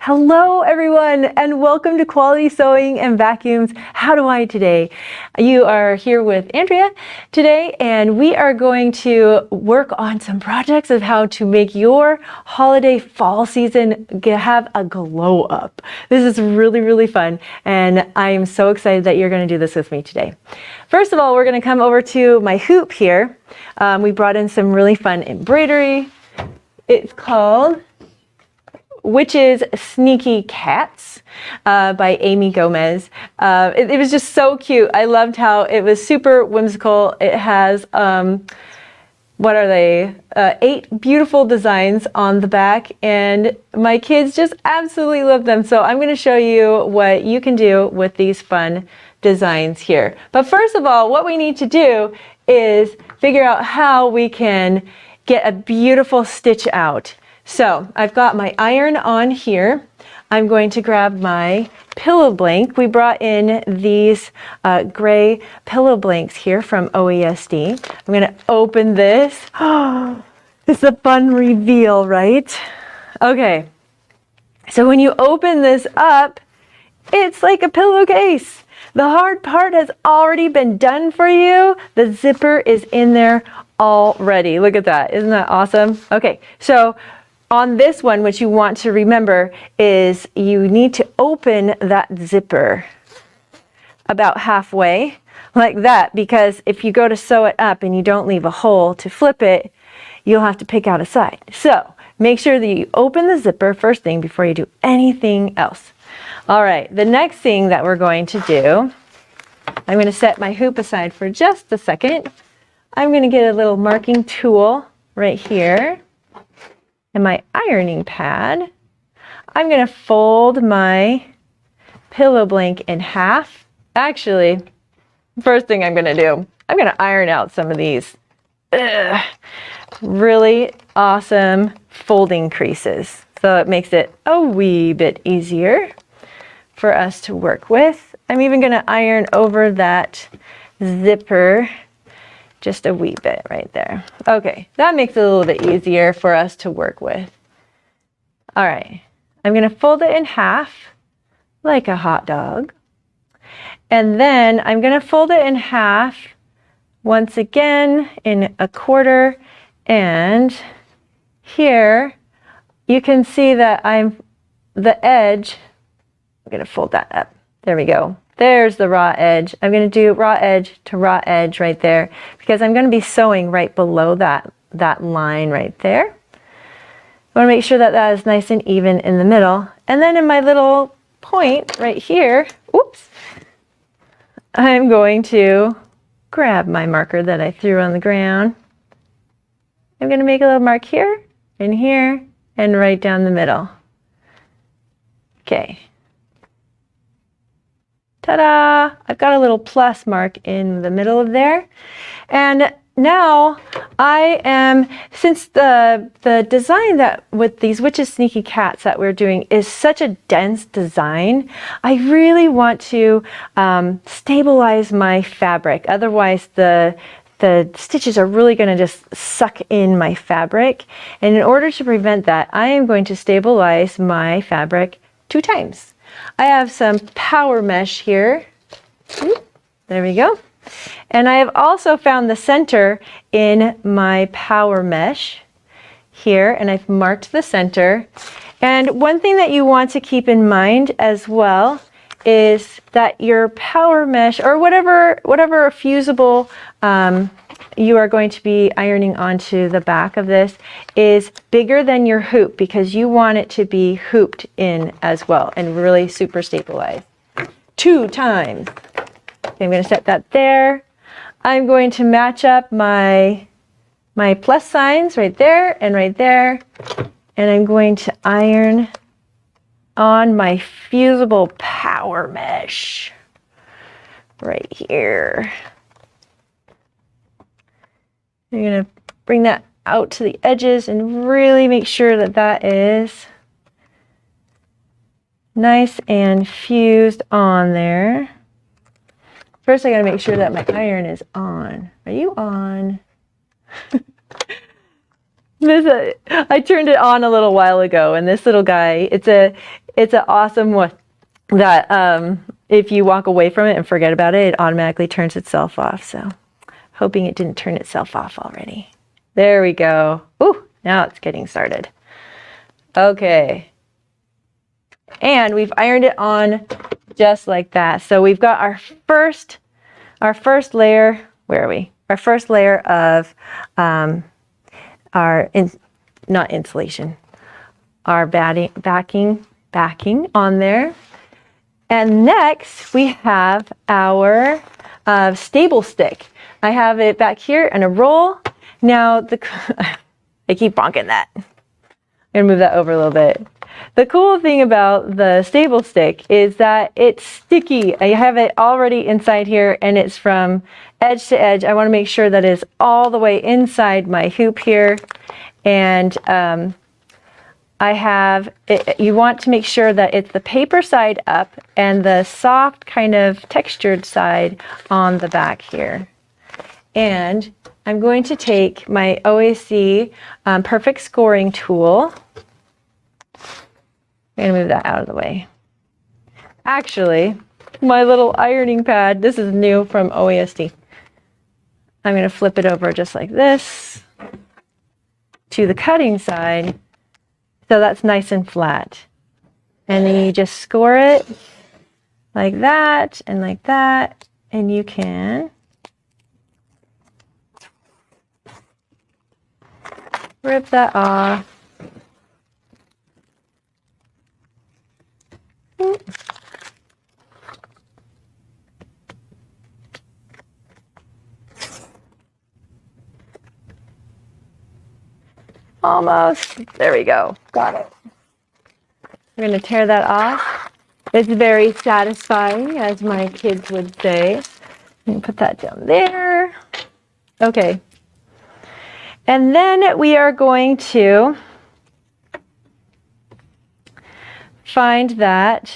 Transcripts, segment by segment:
Hello everyone and welcome to Quality Sewing and Vacuums. How do I today? You are here with Andrea today and we are going to work on some projects of how to make your holiday fall season have a glow up. This is really fun and I am so excited that you're going to do this with me today. First of all, we're going to come over to my hoop here. We brought in some really fun embroidery. It's called Witch's Sneaky Cats by Amy Gomez. It was just so cute. I loved how it was super whimsical. It has, what are they? 8 beautiful designs on the back and my kids just absolutely love them. So I'm going to show you what you can do with these fun designs here. But first of all, what we need to do is figure out how we can get a beautiful stitch out. So I've got my iron on here. I'm going to grab my pillow blank. We brought in these gray pillow blanks here from OESD. I'm going to open this. Oh, it's a fun reveal, right? Okay. So when you open this up, it's like a pillowcase. The hard part has already been done for you. The zipper is in there already. Look at that. Isn't that awesome? Okay. So on this one, what you want to remember is you need to open that zipper about halfway like that, because if you go to sew it up and you don't leave a hole to flip it, you'll have to pick out a side. So make sure that you open the zipper first thing before you do anything else. All right, the next thing that we're going to do, I'm going to set my hoop aside for just a second. I'm going to get a little marking tool right here and my ironing pad. I'm going to fold my pillow blank in half. Actually, first thing I'm going to do, I'm going to iron out some of these really awesome folding creases. So it makes it a wee bit easier for us to work with. I'm even going to iron over that zipper just a wee bit right there. Okay, that makes it a little bit easier for us to work with. All right, I'm going to fold it in half like a hot dog. And then I'm going to fold it in half once again in a quarter. And here you can see that the edge, I'm going to fold that up. There we go. There's the raw edge. I'm going to do raw edge to raw edge right there because I'm going to be sewing right below that line right there. I want to make sure that that is nice and even in the middle. And then in my little point right here, oops, I'm going to grab my marker that I threw on the ground. I'm going to make a little mark here and right down the middle. Okay. Ta-da! I've got a little plus mark in the middle of there. And now I am, since the design that with these Witch's Sneaky Cats that we're doing is such a dense design, I really want to stabilize my fabric. Otherwise the stitches are really going to just suck in my fabric. And in order to prevent that, I am going to stabilize my fabric 2 times. I have some power mesh here. There we go. And I have also found the center in my power mesh here, and I've marked the center. And one thing that you want to keep in mind as well is that your power mesh, or whatever fusible you are going to be ironing onto the back of this, is bigger than your hoop because you want it to be hooped in as well and really super stabilized. 2 times. Okay, I'm going to set that there. I'm going to match up my plus signs right there, and I'm going to iron on my fusible power mesh right here. I'm going to bring that out to the edges and really make sure that that is nice and fused on there. First, I got to make sure that my iron is on. Are you on? This I turned it on a little while ago, and this little guy, it's an awesome one that if you walk away from it and forget about it, it automatically turns itself off. So hoping it didn't turn itself off already. There we go. Ooh, now it's getting started. Okay. And we've ironed it on just like that. So we've got our first layer. Where are we? Our first layer of not insulation, our backing on there. And next we have our SpabliStick. I have it back here in a roll. Now I keep bonking that. I'm gonna move that over a little bit. The cool thing about the SpabliStick is that it's sticky. I have it already inside here, and it's from edge to edge. I want to make sure that it's all the way inside my hoop here. And I have it, you want to make sure that it's the paper side up and the soft kind of textured side on the back here. And I'm going to take my OESD perfect scoring tool. I'm going to move that out of the way. Actually, my little ironing pad, this is new from OESD. I'm going to flip it over just like this to the cutting side, so that's nice and flat. And then you just score it like that, and you can rip that off. Almost. There we go. Got it. We're going to tear that off. It's very satisfying, as my kids would say. And put that down there. Okay. And then we are going to find that,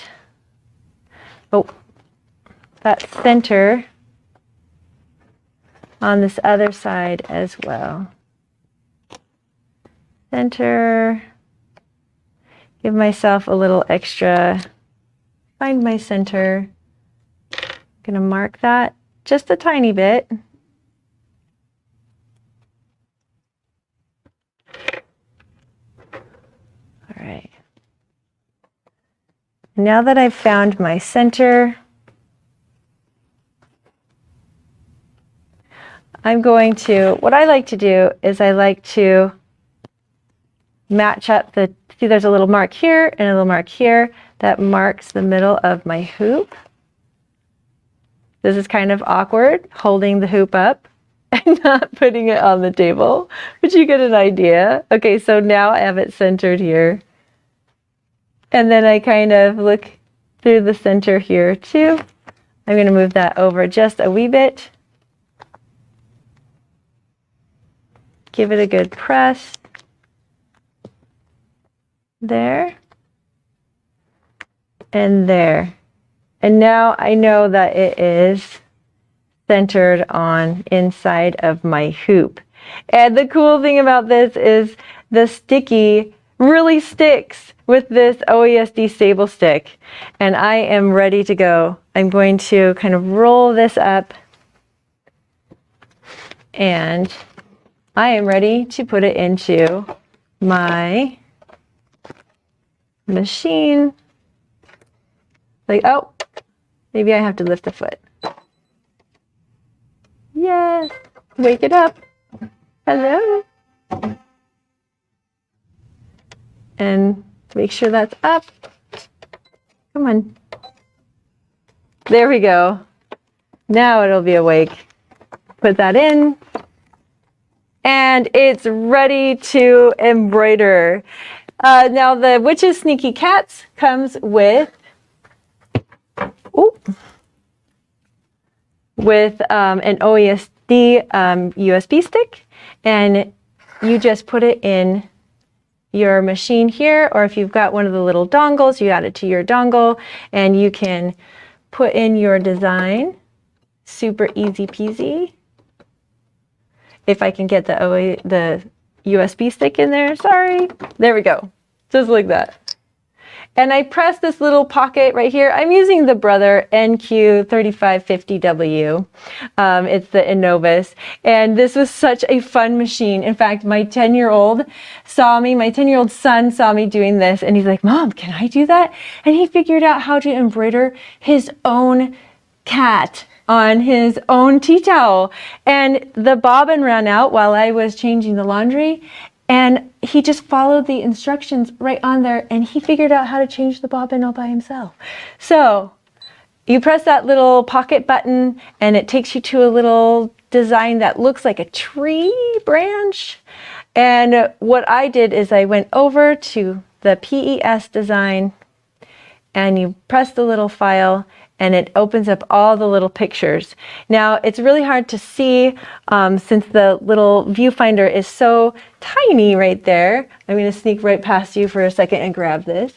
that center on this other side as well. Center, give myself a little extra, find my center. I'm gonna mark that just a tiny bit. All right. Now that I've found my center, I'm going to, what I like to do is I like to match up see there's a little mark here and a little mark here that marks the middle of my hoop. This is kind of awkward, holding the hoop up and not putting it on the table, but you get an idea. Okay, so now I have it centered here. And then I kind of look through the center here too. I'm going to move that over just a wee bit. Give it a good press. There. And there. And now I know that it is centered on inside of my hoop. And the cool thing about this is the sticky really sticks with this OESD SpabliStick. And I am ready to go. I'm going to kind of roll this up, and I am ready to put it into my machine. Like, oh, maybe I have to lift the foot. Yes, wake it up. Hello. And make sure that's up. Come on. There we go. Now it'll be awake. Put that in. And it's ready to embroider. Now the Witch's Sneaky Cats comes with an OESD USB stick, and you just put it in your machine here, or if you've got one of the little dongles, you add it to your dongle, and you can put in your design. Super easy peasy. If I can get the USB stick in there. Sorry. There we go. Just like that. And I press this little pocket right here. I'm using the Brother NQ3550W. It's the Innovus. And this was such a fun machine. In fact, my 10-year-old son saw me doing this, and he's like, Mom, can I do that? And he figured out how to embroider his own cat on his own tea towel. And the bobbin ran out while I was changing the laundry. And he just followed the instructions right on there, and he figured out how to change the bobbin all by himself. So you press that little pocket button, and it takes you to a little design that looks like a tree branch. And what I did is I went over to the PES design, and you press the little file, and it opens up all the little pictures. Now, it's really hard to see since the little viewfinder is so tiny right there. I'm going to sneak right past you for a second and grab this.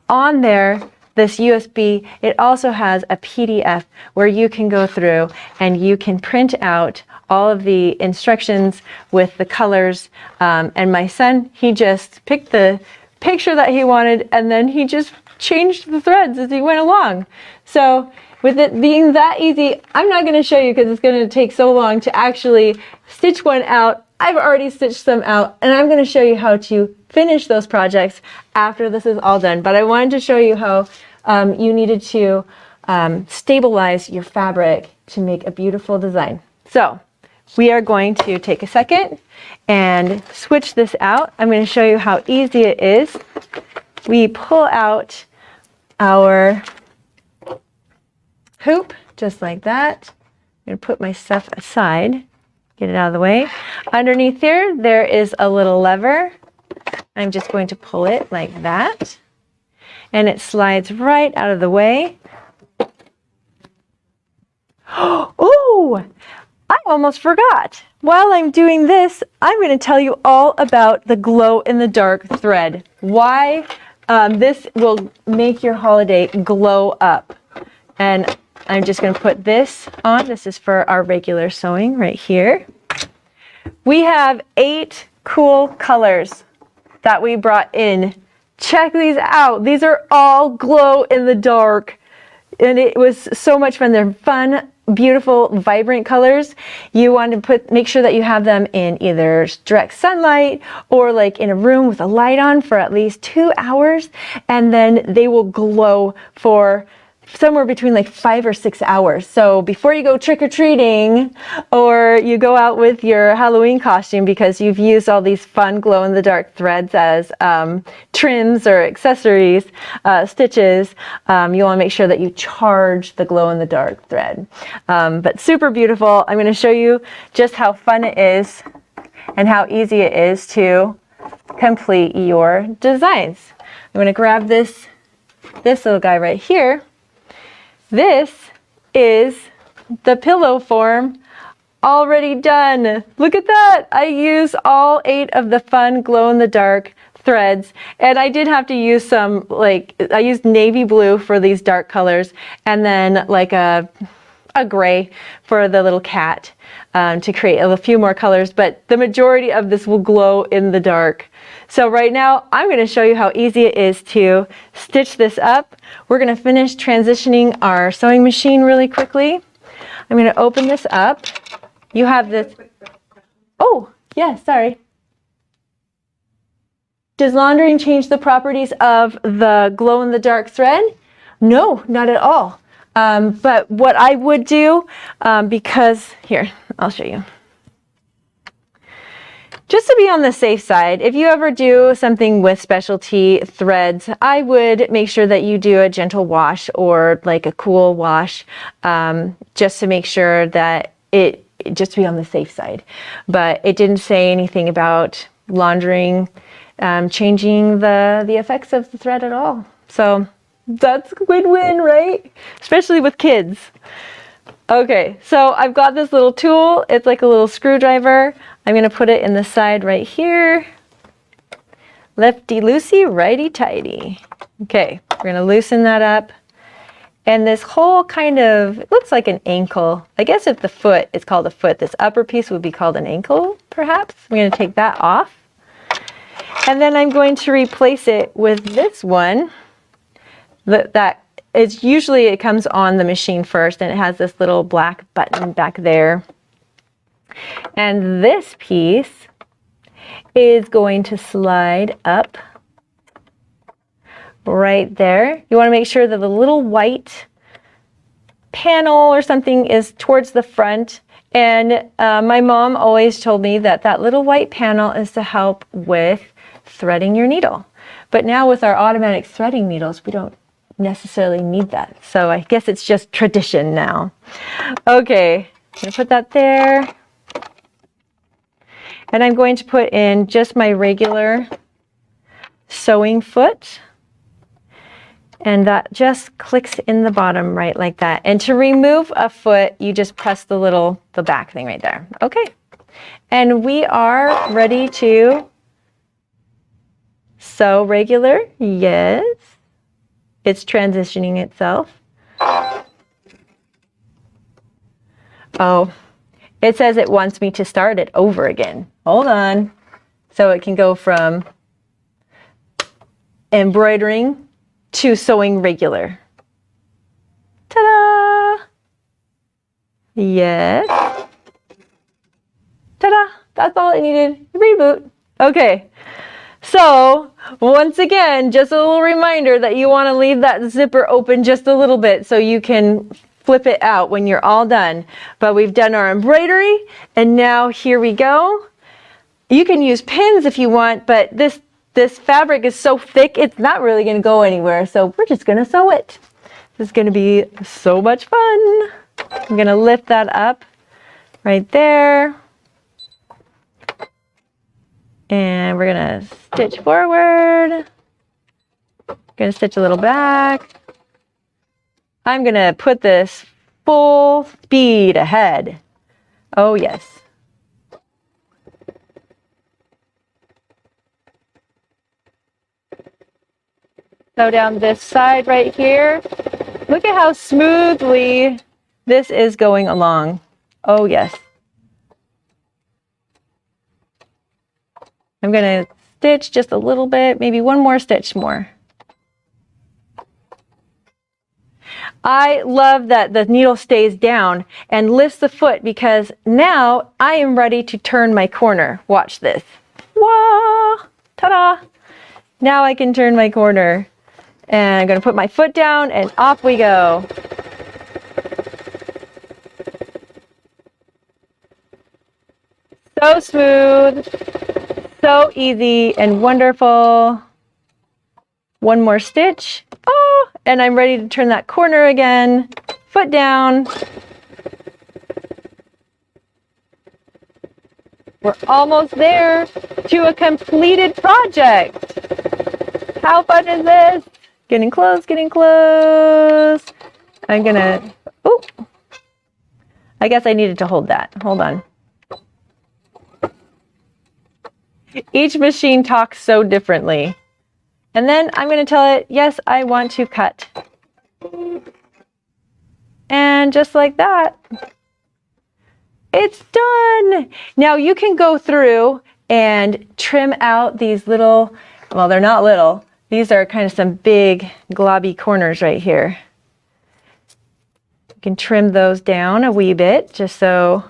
On there, this USB, it also has a PDF where you can go through and you can print out all of the instructions with the colors. And my son, he just picked the picture that he wanted, and then he just changed the threads as he went along. So with it being that easy, I'm not going to show you because it's going to take so long to actually stitch one out. I've already stitched some out, and I'm going to show you how to finish those projects after this is all done. But I wanted to show you how you needed to stabilize your fabric to make a beautiful design. So we are going to take a second and switch this out. I'm going to show you how easy it is. We pull out our hoop just like that. I'm going to put my stuff aside, get it out of the way. Underneath there is a little lever. I'm just going to pull it like that, and it slides right out of the way. Oh, I almost forgot. While I'm doing this, I'm going to tell you all about the glow-in-the-dark thread. Why this will make your holiday glow up. And I'm just going to put this on. This is for our regular sewing right here. We have 8 cool colors that we brought in. Check these out. These are all glow-in-the-dark. And it was so much fun. They're fun, beautiful, vibrant colors. You want to make sure that you have them in either direct sunlight or like in a room with a light on for at least 2 hours, and then they will glow for somewhere between like 5 or 6 hours. So before you go trick-or-treating or you go out with your Halloween costume because you've used all these fun glow-in-the-dark threads as trims or accessories, stitches, you want to make sure that you charge the glow-in-the-dark thread. But super beautiful. I'm going to show you just how fun it is and how easy it is to complete your designs. I'm going to grab this little guy right here. This is the pillow form already done. Look at that. I used all 8 of the fun glow-in-the-dark threads, and I did have to use some, I used navy blue for these dark colors, and then like a gray for the little cat to create a few more colors, but the majority of this will glow in the dark. So right now, I'm going to show you how easy it is to stitch this up. We're going to finish transitioning our sewing machine really quickly. I'm going to open this up. You have this. Oh, yeah, sorry. Does laundering change the properties of the glow-in-the-dark thread? No, not at all. But what I would do, because, here, I'll show you. Just to be on the safe side, if you ever do something with specialty threads, I would make sure that you do a gentle wash or like a cool wash, just to make sure that just to be on the safe side. But it didn't say anything about laundering, changing the effects of the thread at all. So that's a win-win, right? Especially with kids. Okay, so I've got this little tool. It's like a little screwdriver. I'm going to put it in the side right here. Lefty-loosey, righty-tighty. Okay, we're going to loosen that up. And this whole kind of, it looks like an ankle. I guess if the foot is called a foot, this upper piece would be called an ankle, perhaps. I'm going to take that off. And then I'm going to replace it with this one. That is usually, it comes on the machine first, and it has this little black button back there. And this piece is going to slide up right there. You want to make sure that the little white panel or something is towards the front. And my mom always told me that that little white panel is to help with threading your needle. But now with our automatic threading needles, we don't necessarily need that. So I guess it's just tradition now. Okay, I'm going to put that there. And I'm going to put in just my regular sewing foot. And that just clicks in the bottom right like that. And to remove a foot, you just press the back thing right there. Okay. And we are ready to sew regular. Yes. It's transitioning itself. Oh, it says it wants me to start it over again. Hold on. So it can go from embroidering to sewing regular. Ta-da! Yes. Ta-da! That's all it needed. Reboot. Okay. So, once again, just a little reminder that you want to leave that zipper open just a little bit so you can flip it out when you're all done. But we've done our embroidery, and now here we go. You can use pins if you want, but this fabric is so thick, it's not really going to go anywhere. So we're just going to sew it. This is going to be so much fun. I'm going to lift that up right there. And we're going to stitch forward. Going to stitch a little back. I'm going to put this full speed ahead. Oh, yes. Sew down this side right here. Look at how smoothly this is going along. Oh, yes. I'm going to stitch just a little bit, maybe one more stitch more. I love that the needle stays down and lifts the foot because now I am ready to turn my corner. Watch this. Wah! Ta-da! Now I can turn my corner. And I'm going to put my foot down and off we go. So smooth, so easy and wonderful. One more stitch. Oh, and I'm ready to turn that corner again. Foot down. We're almost there to a completed project. How fun is this? Getting close, getting close. I'm gonna, oh, I guess I needed to hold that. Hold on. Each machine talks so differently. And then I'm gonna tell it, yes, I want to cut. And just like that, it's done. Now you can go through and trim out these little, well, they're not little. These are kind of some big globby corners right here. You can trim those down a wee bit just so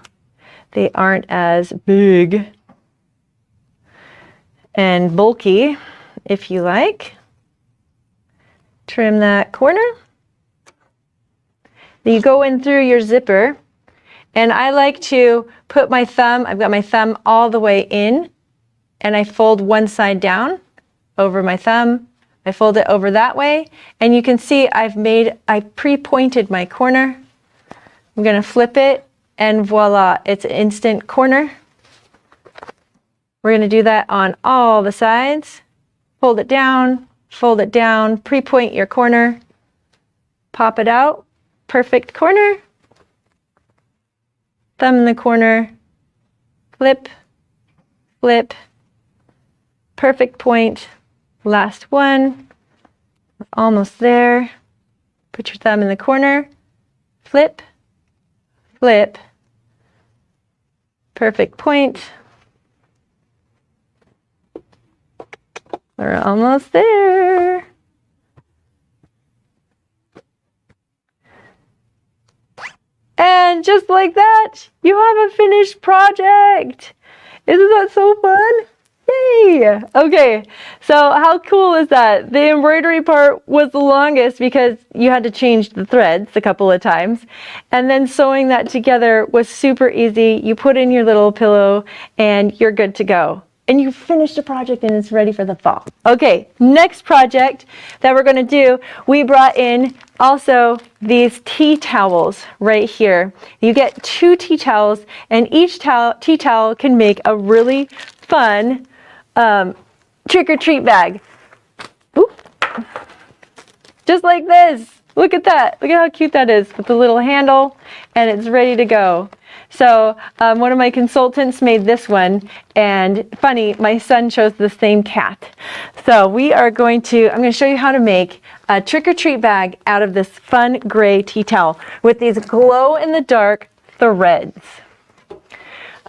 they aren't as big and bulky, if you like. Trim that corner. Then you go in through your zipper, and I like to put my thumb, I've got my thumb all the way in, and I fold one side down over my thumb. I fold it over that way, and you can see I pre-pointed my corner. I'm going to flip it, and voila, it's an instant corner. We're going to do that on all the sides. Fold it down, pre-point your corner, pop it out, perfect corner. Thumb in the corner, flip, flip, perfect point. Last one, we're almost there. Put your thumb in the corner, flip, flip, perfect point. We're almost there. And just like that, you have a finished project. Isn't that so fun? Yay! Okay, so how cool is that? The embroidery part was the longest because you had to change the threads a couple of times. And then sewing that together was super easy. You put in your little pillow and you're good to go. And you finished a project and it's ready for the fall. Okay, next project that we're gonna do, we brought in also these tea towels right here. You get 2 tea towels and each tea towel can make a really fun trick-or-treat bag. Ooh. Just like this. Look at that. Look at how cute that is with the little handle and it's ready to go. So one of my consultants made this one, and funny, my son chose the same cat. So I'm going to show you how to make a trick-or-treat bag out of this fun gray tea towel with these glow-in-the-dark threads.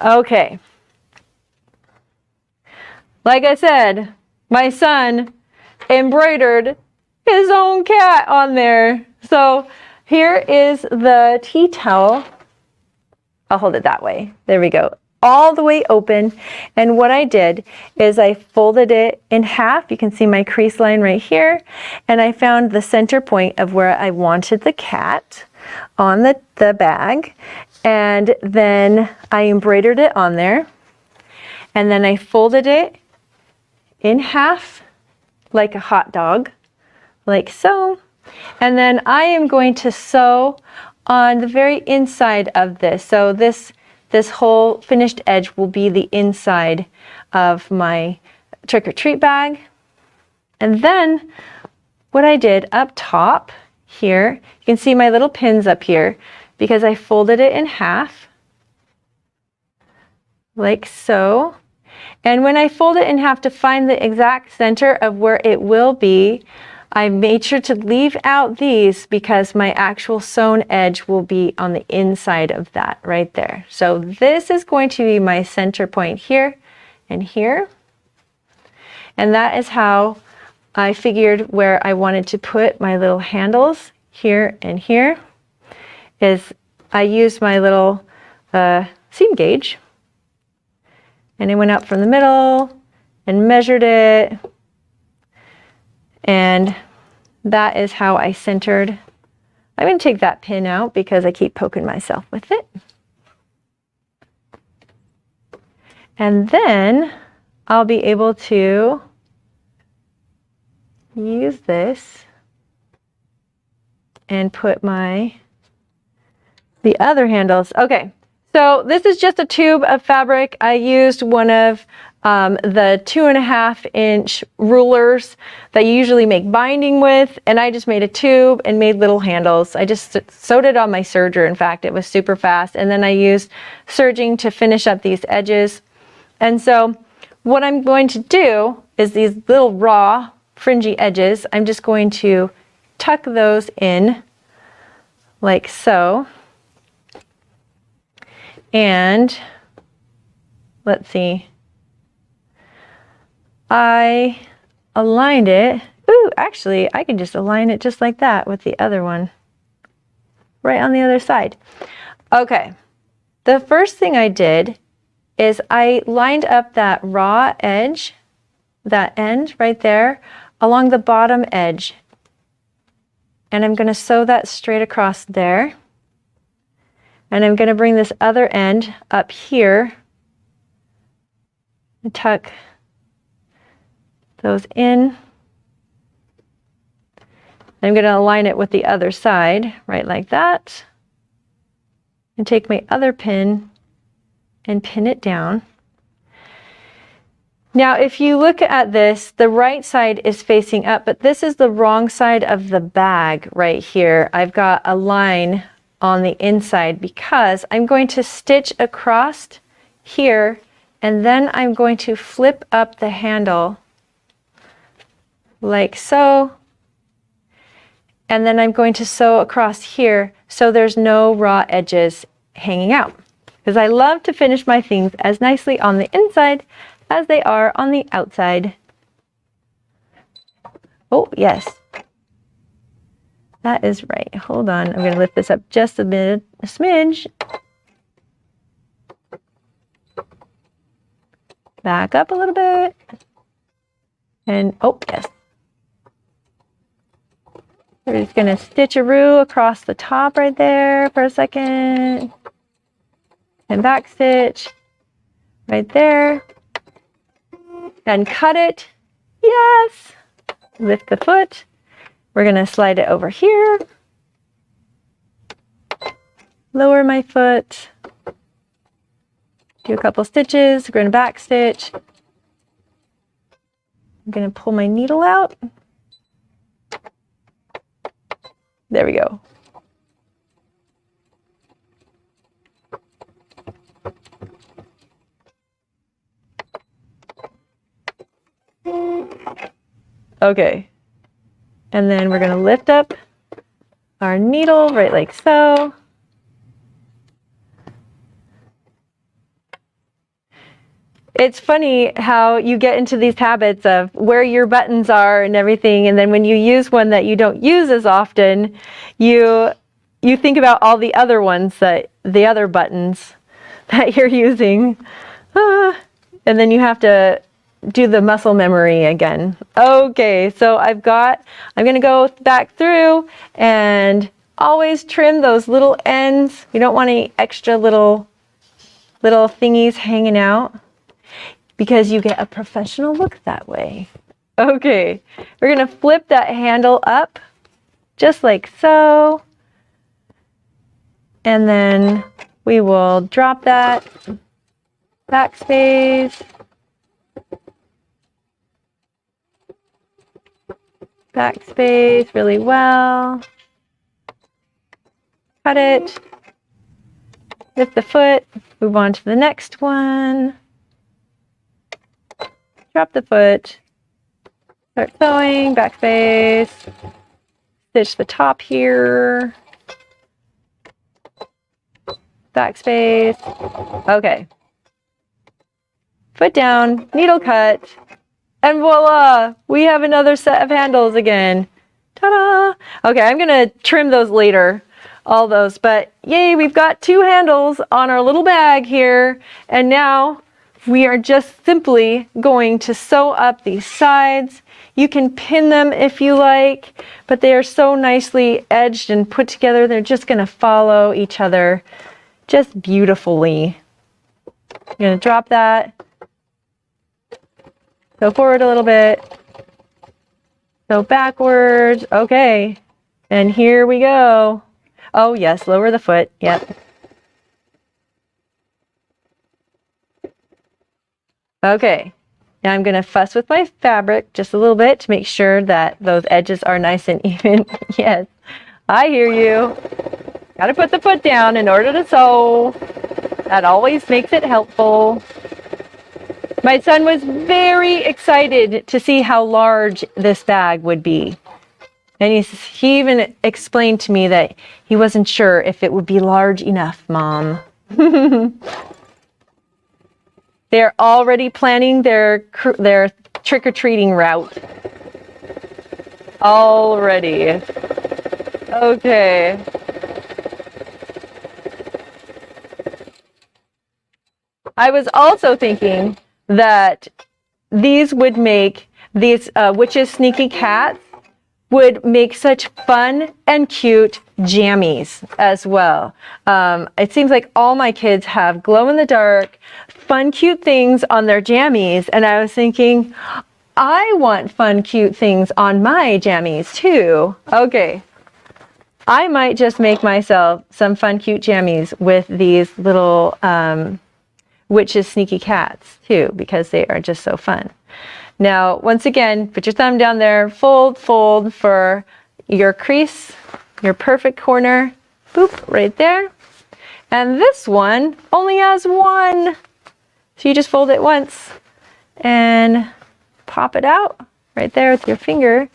Okay. Like I said, my son embroidered his own cat on there. So here is the tea towel. I'll hold it that way. There we go. All the way open. And what I did is I folded it in half. You can see my crease line right here. And I found the center point of where I wanted the cat on the bag. And then I embroidered it on there. And then I folded it in half like a hot dog, like so. And then I am going to sew on the very inside of this. So this whole finished edge will be the inside of my trick-or-treat bag. And then what I did up top here, you can see my little pins up here because I folded it in half like so. And when I fold it in half to find the exact center of where it will be, I made sure to leave out these because my actual sewn edge will be on the inside of that right there. So this is going to be my center point here and here. And that is how I figured where I wanted to put my little handles here and here. Is I used my little seam gauge and I went out from the middle and measured it. And that is how I centered. I'm going to take that pin out because I keep poking myself with it. And then I'll be able to use this and put the other handles. Okay, so this is just a tube of fabric. I used one of the 2.5-inch rulers that you usually make binding with, and I just made a tube and made little handles. I just sewed it on my serger. In fact, it was super fast. And then I used serging to finish up these edges. And so what I'm going to do is these little raw fringy edges, I'm just going to tuck those in like so. And let's see. I aligned it. Ooh, actually, I can just align it just like that with the other one. Right on the other side. Okay. The first thing I did is I lined up that raw edge, that end right there, along the bottom edge. And I'm going to sew that straight across there. And I'm going to bring this other end up here and tuck those in. I'm going to align it with the other side, right like that. And take my other pin and pin it down. Now, if you look at this, the right side is facing up, but this is the wrong side of the bag right here. I've got a line on the inside because I'm going to stitch across here, and then I'm going to flip up the handle like so. And then I'm going to sew across here so there's no raw edges hanging out. Because I love to finish my things as nicely on the inside as they are on the outside. Oh, yes. That is right. Hold on. I'm going to lift this up just a bit, a smidge. Back up a little bit. And, oh, yes. We're just going to stitcheroo across the top right there for a second. And back stitch right there. And cut it. Yes. Lift the foot. We're going to slide it over here. Lower my foot. Do a couple stitches. We're going to back stitch. I'm going to pull my needle out. There we go. Okay. And then we're going to lift up our needle right like so. It's funny how you get into these habits of where your buttons are and everything, and then when you use one that you don't use as often, you think about all the other ones, the other buttons that you're using. And then you have to do the muscle memory again. Okay, so I'm gonna go back through and always trim those little ends. We don't want any extra little thingies hanging out, because you get a professional look that way. Okay, we're gonna flip that handle up just like so. And then we will drop that, backspace, backspace really well. Cut it, lift the foot, move on to the next one. Drop the foot, start sewing, backspace, stitch the top here, backspace. Okay. Foot down, needle cut, and voila! We have another set of handles again. Ta-da! Okay, I'm gonna trim those later, all those, but yay, we've got 2 handles on our little bag here, and now we are just simply going to sew up these sides. You can pin them if you like, but they are so nicely edged and put together. They're just going to follow each other just beautifully. I'm going to drop that. Go forward a little bit. Go backwards. Okay. And here we go. Oh, yes, lower the foot. Yep. Okay, now I'm going to fuss with my fabric just a little bit to make sure that those edges are nice and even. Yes, I hear you. Got to put the foot down in order to sew. That always makes it helpful. My son was very excited to see how large this bag would be. And he even explained to me that he wasn't sure if it would be large enough, Mom. They're already planning their trick-or-treating route. Already. Okay. I was also thinking that these would make, these Witch's Sneaky Cats would make such fun and cute jammies as well. It seems like all my kids have glow-in-the-dark, fun, cute things on their jammies, and I was thinking, I want fun, cute things on my jammies too. Okay, I might just make myself some fun, cute jammies with these little Witch's Sneaky Cats too, because they are just so fun. Now, once again, put your thumb down there, fold, fold for your crease, your perfect corner, boop, right there. And this one only has 1. So you just fold it once and pop it out right there with your finger.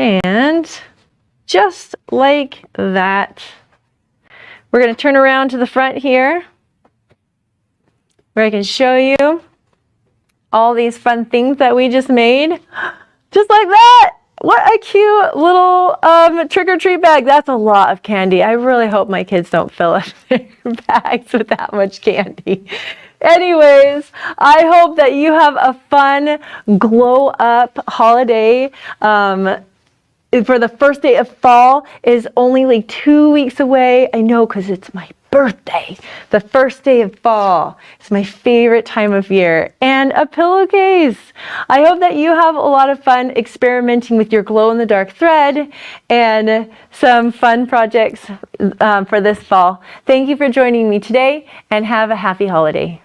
And just like that. We're going to turn around to the front here, where I can show you all these fun things that we just made. Just like that. What a cute little trick-or-treat bag. That's a lot of candy. I really hope my kids don't fill up their bags with that much candy. Anyways, I hope that you have a fun glow-up holiday. For the first day of fall is only like 2 weeks away. I know, because it's my birthday. The first day of fall is my favorite time of year. And a pillowcase. I hope that you have a lot of fun experimenting with your glow-in-the-dark thread and some fun projects for this fall. Thank you for joining me today, and have a happy holiday.